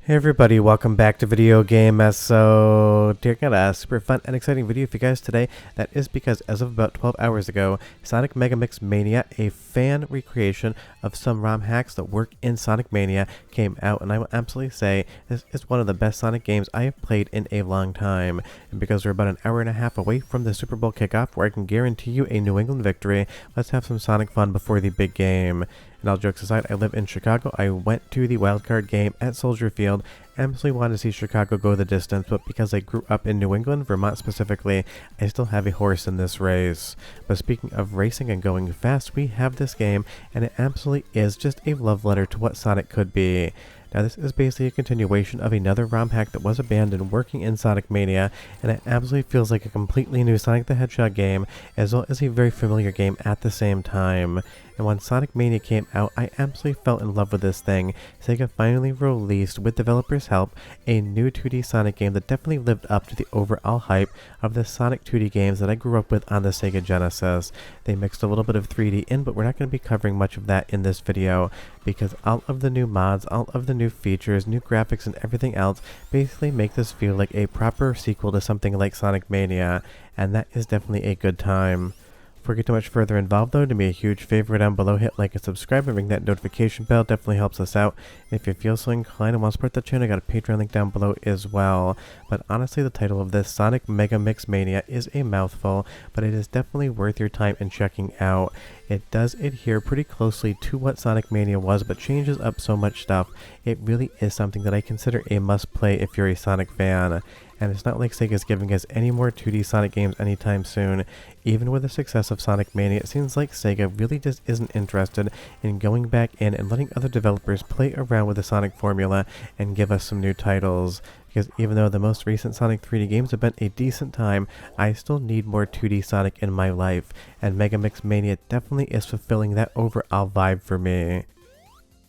Hey everybody, welcome back to Video Game So I got a super fun and exciting video for you guys today. That is because as of about 12 hours ago, Sonic Megamix Mania, a fan recreation of some ROM hacks that work in Sonic Mania, came out, and I will absolutely say this is one of the best Sonic games I have played in a long time. And because we're about an hour and a half away from the Super Bowl kickoff where I can guarantee you a New England victory, let's have some Sonic fun before the big game. And all jokes aside, I live in Chicago. I went to the wildcard game at Soldier Field. Absolutely wanted to see Chicago go the distance, but because I grew up in New England, Vermont specifically, I still have a horse in this race. But speaking of racing and going fast, we have this game, and it absolutely is just a love letter to what Sonic could be. Now this is basically a continuation of another ROM hack that was abandoned working in Sonic Mania, and it absolutely feels like a completely new Sonic the Hedgehog game, as well as a very familiar game at the same time. And when Sonic Mania came out, I absolutely fell in love with this thing. Sega finally released, with developers' help, a new 2D Sonic game that definitely lived up to the overall hype of the Sonic 2D games that I grew up with on the Sega Genesis. They mixed a little bit of 3D in, but we're not going to be covering much of that in this video, because all of the new mods, all of the new features, new graphics, and everything else basically make this feel like a proper sequel to something like Sonic Mania, and that is definitely a good time. Before we get too much further involved though, do me a huge favor down below, hit like and subscribe and ring that notification bell, definitely helps us out. If you feel so inclined and want to support the channel, I got a Patreon link down below as well. But honestly, the title of this, Sonic Megamix Mania, is a mouthful, but it is definitely worth your time in checking out. It does adhere pretty closely to what Sonic Mania was, but changes up so much stuff. It really is something that I consider a must-play if you're a Sonic fan. And it's not like Sega is giving us any more 2D Sonic games anytime soon. Even with the success of Sonic Mania, it seems like Sega really just isn't interested in going back in and letting other developers play around with the Sonic formula and give us some new titles. Because even though the most recent Sonic 3D games have been a decent time, I still need more 2D Sonic in my life, and Megamix Mania definitely is fulfilling that overall vibe for me.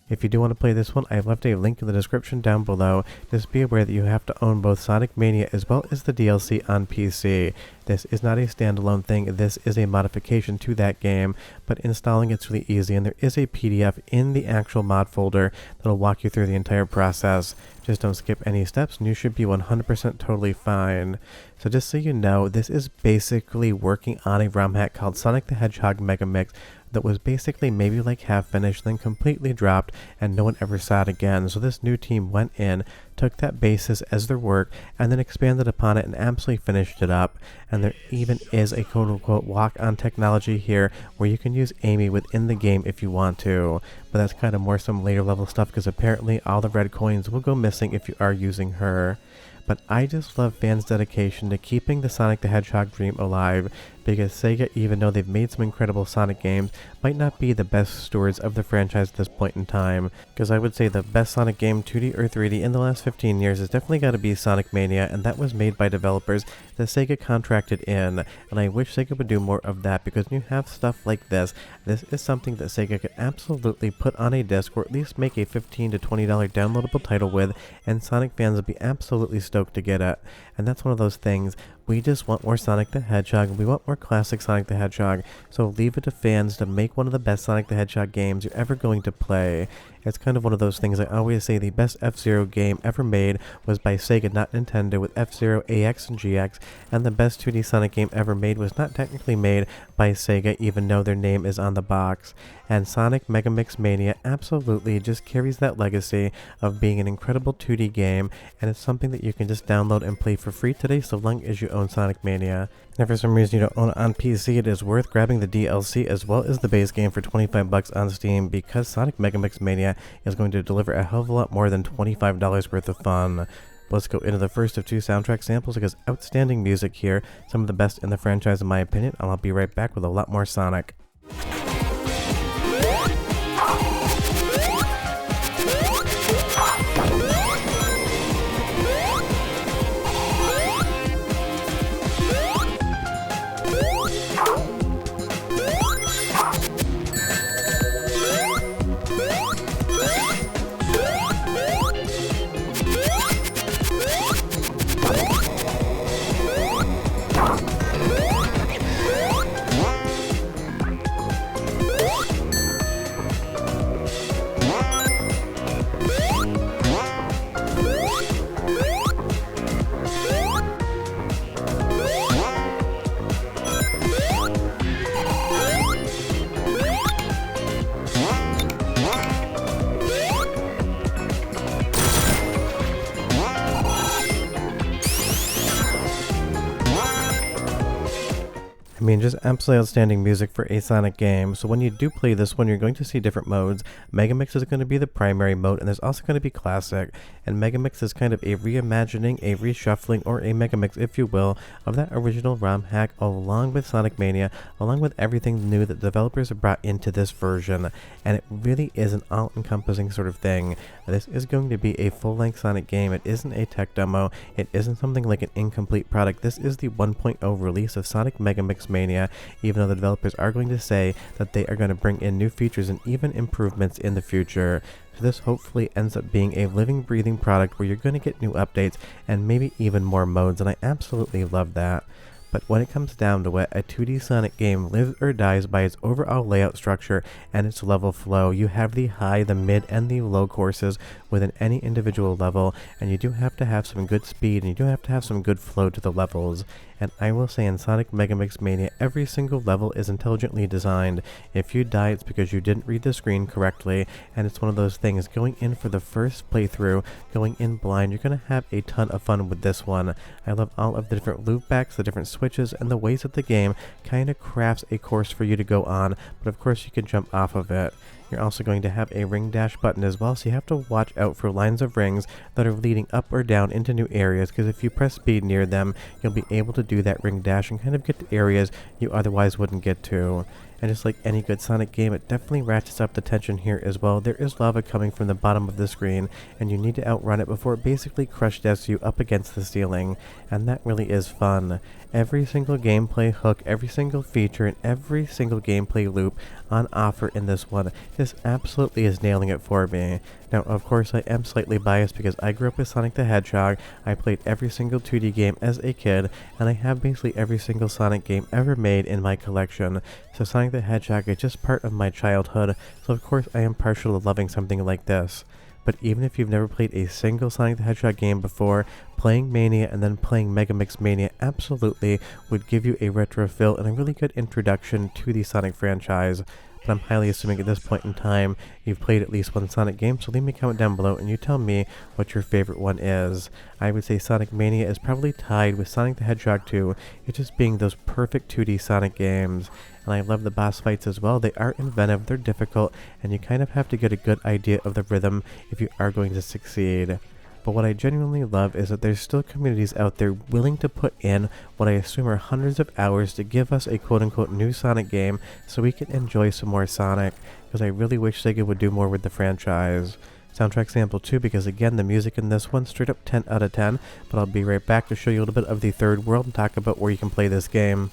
If you do want to play this one, I've left a link in the description down below. Just be aware that you have to own both Sonic Mania as well as the DLC on PC. This is not a standalone thing, this is a modification to that game, but installing it's really easy, and there is a PDF in the actual mod folder that'll walk you through the entire process. Just don't skip any steps and you should be 100% totally fine. So just so you know, this is basically working on a ROM hack called Sonic the Hedgehog Megamix that was basically maybe like half finished, then completely dropped, and no one ever saw it again. So this new team went in, took that basis as their work, and then expanded upon it and absolutely finished it up. And there even is a quote-unquote walk-on technology here where you can use Amy within the game if you want to. But that's kind of more some later level stuff, because apparently all the red coins will go missing if you are using her. But I just love fans' dedication to keeping the Sonic the Hedgehog dream alive, because Sega, even though they've made some incredible Sonic games, might not be the best stewards of the franchise at this point in time. Because I would say the best Sonic game, 2D or 3D, in the last 15 years has definitely got to be Sonic Mania, and that was made by developers that Sega contracted in, and I wish Sega would do more of that, because when you have stuff like this is something that Sega could absolutely put on a disc, or at least make a $15 to $20 downloadable title with, and Sonic fans would be absolutely stoked to get it. And that's one of those things. We just want more Sonic the Hedgehog, and we want more classic Sonic the Hedgehog, so leave it to fans to make one of the best Sonic the Hedgehog games you're ever going to play. It's kind of one of those things. I always say the best F-Zero game ever made was by Sega, not Nintendo, with F-Zero AX and GX, and the best 2D Sonic game ever made was not technically made by Sega, even though their name is on the box. And Sonic Megamix Mania absolutely just carries that legacy of being an incredible 2D game, and it's something that you can just download and play for free today so long as you own Sonic Mania. And if for some reason you don't own it on PC, it is worth grabbing the DLC as well as the base game for $25 on Steam, because Sonic Megamix Mania is going to deliver a hell of a lot more than $25 worth of fun. Let's go into the first of two soundtrack samples, because outstanding music here, some of the best in the franchise in my opinion, and I'll be right back with a lot more Sonic. I mean, just absolutely outstanding music for a Sonic game. So when you do play this one, you're going to see different modes. Megamix is going to be the primary mode, and there's also going to be Classic. And Megamix is kind of a reimagining, a reshuffling, or a Megamix, if you will, of that original ROM hack, along with Sonic Mania, along with everything new that developers have brought into this version. And it really is an all-encompassing sort of thing. This is going to be a full-length Sonic game. It isn't a tech demo. It isn't something like an incomplete product. This is the 1.0 release of Sonic Megamix Mania, even though the developers are going to say that they are going to bring in new features and even improvements in the future. So this hopefully ends up being a living, breathing product where you're going to get new updates and maybe even more modes, and I absolutely love that. But when it comes down to it, a 2D Sonic game lives or dies by its overall layout structure and its level flow. You have the high, the mid, and the low courses within any individual level, and you do have to have some good speed, and you do have to have some good flow to the levels. And I will say in Sonic Megamix Mania, every single level is intelligently designed. If you die, it's because you didn't read the screen correctly, and it's one of those things, going in for the first playthrough, going in blind, you're going to have a ton of fun with this one. I love all of the different loopbacks, the different switches, and the ways that the game kind of crafts a course for you to go on, but of course you can jump off of it. You're also going to have a ring dash button as well, so you have to watch out for lines of rings that are leading up or down into new areas, because if you press speed near them, you'll be able to do that ring dash and kind of get to areas you otherwise wouldn't get to. And just like any good Sonic game, it definitely ratchets up the tension here as well. There is lava coming from the bottom of the screen, and you need to outrun it before it basically crush deaths you up against the ceiling, and that really is fun. Every single gameplay hook, every single feature, and every single gameplay loop on offer in this one, this absolutely is nailing it for me. Now, of course, I am slightly biased because I grew up with Sonic the Hedgehog. I played every single 2D game as a kid, and I have basically every single Sonic game ever made in my collection. So Sonic the Hedgehog is just part of my childhood, so of course I am partial to loving something like this. But even if you've never played a single Sonic the Hedgehog game before, playing Mania and then playing Megamix Mania absolutely would give you a retro feel and a really good introduction to the Sonic franchise. But I'm highly assuming at this point in time you've played at least one Sonic game, so leave me a comment down below and you tell me what your favorite one is. I would say Sonic Mania is probably tied with Sonic the Hedgehog 2, it just being those perfect 2D Sonic games. And I love the boss fights as well. They are inventive, they're difficult, and you kind of have to get a good idea of the rhythm if you are going to succeed. But what I genuinely love is that there's still communities out there willing to put in what I assume are hundreds of hours to give us a quote-unquote new Sonic game so we can enjoy some more Sonic, because I really wish Sega would do more with the franchise. Soundtrack sample too, because again, the music in this one, straight up 10 out of 10, but I'll be right back to show you a little bit of the third world and talk about where you can play this game.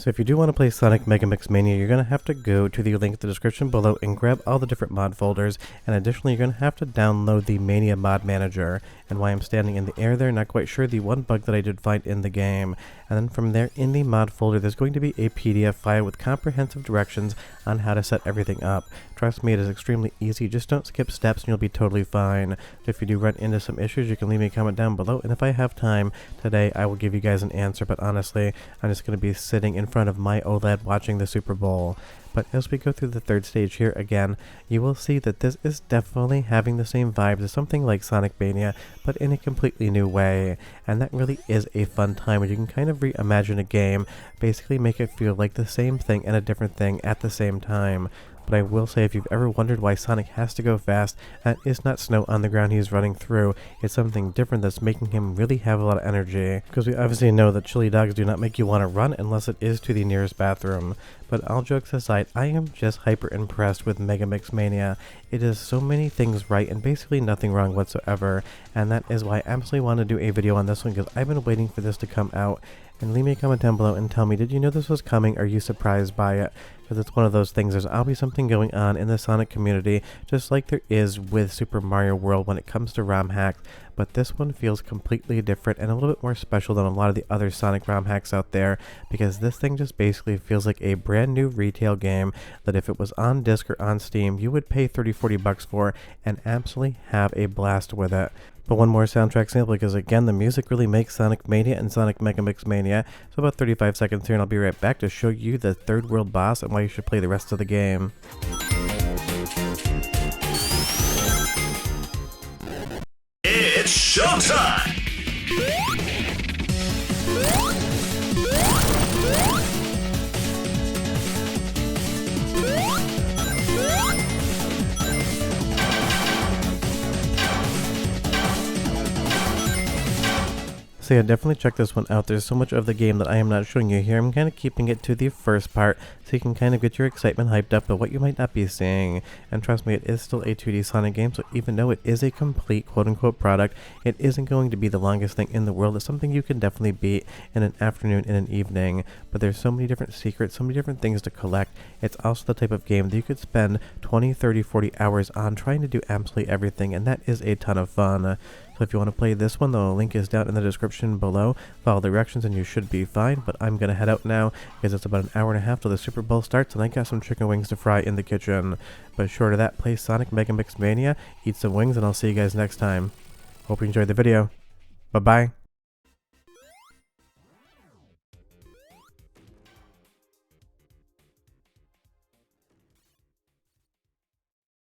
So if you do want to play Sonic Megamix Mania, you're going to have to go to the link in the description below and grab all the different mod folders, and additionally you're going to have to download the Mania Mod Manager. And while I'm standing in the air there, not quite sure, the one bug that I did find in the game. And then from there, in the mod folder, there's going to be a PDF file with comprehensive directions on how to set everything up. Trust me, it is extremely easy, just don't skip steps and you'll be totally fine. If you do run into some issues, you can leave me a comment down below, and if I have time today, I will give you guys an answer, but honestly, I'm just going to be sitting in front of my OLED watching the Super Bowl. But as we go through the third stage here again, you will see that this is definitely having the same vibes as something like Sonic Mania, but in a completely new way. And that really is a fun time where you can kind of reimagine a game, basically make it feel like the same thing and a different thing at the same time. But I will say, if you've ever wondered why Sonic has to go fast, that is not snow on the ground he's running through. It's something different that's making him really have a lot of energy. Because we obviously know that chili dogs do not make you want to run unless it is to the nearest bathroom. But all jokes aside, I am just hyper impressed with Megamix Mania. It does so many things right and basically nothing wrong whatsoever. And that is why I absolutely want to do a video on this one, because I've been waiting for this to come out. And leave me a comment down below and tell me, did you know this was coming? Are you surprised by it? Because it's one of those things, there's always something going on in the Sonic community, just like there is with Super Mario World when it comes to ROM hacks, but this one feels completely different and a little bit more special than a lot of the other Sonic ROM hacks out there, because this thing just basically feels like a brand new retail game that if it was on disc or on Steam, you would pay 30-40 bucks for and absolutely have a blast with it. But one more soundtrack sample, because again, the music really makes Sonic Mania and Sonic Megamix Mania. So about 35 seconds here, and I'll be right back to show you the third world boss and why you should play the rest of the game. It's showtime! So yeah, definitely check this one out. There's so much of the game that I am not showing you here. I'm kind of keeping it to the first part so you can kind of get your excitement hyped up, but what you might not be seeing. And trust me, it is still a 2D Sonic game, so even though it is a complete quote-unquote product, it isn't going to be the longest thing in the world. It's something you can definitely beat in an afternoon, in an evening. But there's so many different secrets, so many different things to collect. It's also the type of game that you could spend 20, 30, 40 hours on trying to do absolutely everything, and that is a ton of fun. So if you want to play this one, the link is down in the description below. Follow the directions and you should be fine, but I'm going to head out now because it's about an hour and a half till the Super Bowl starts and I got some chicken wings to fry in the kitchen. But short of that, play Sonic Megamix Mania, eat some wings, and I'll see you guys next time. Hope you enjoyed the video. Bye-bye.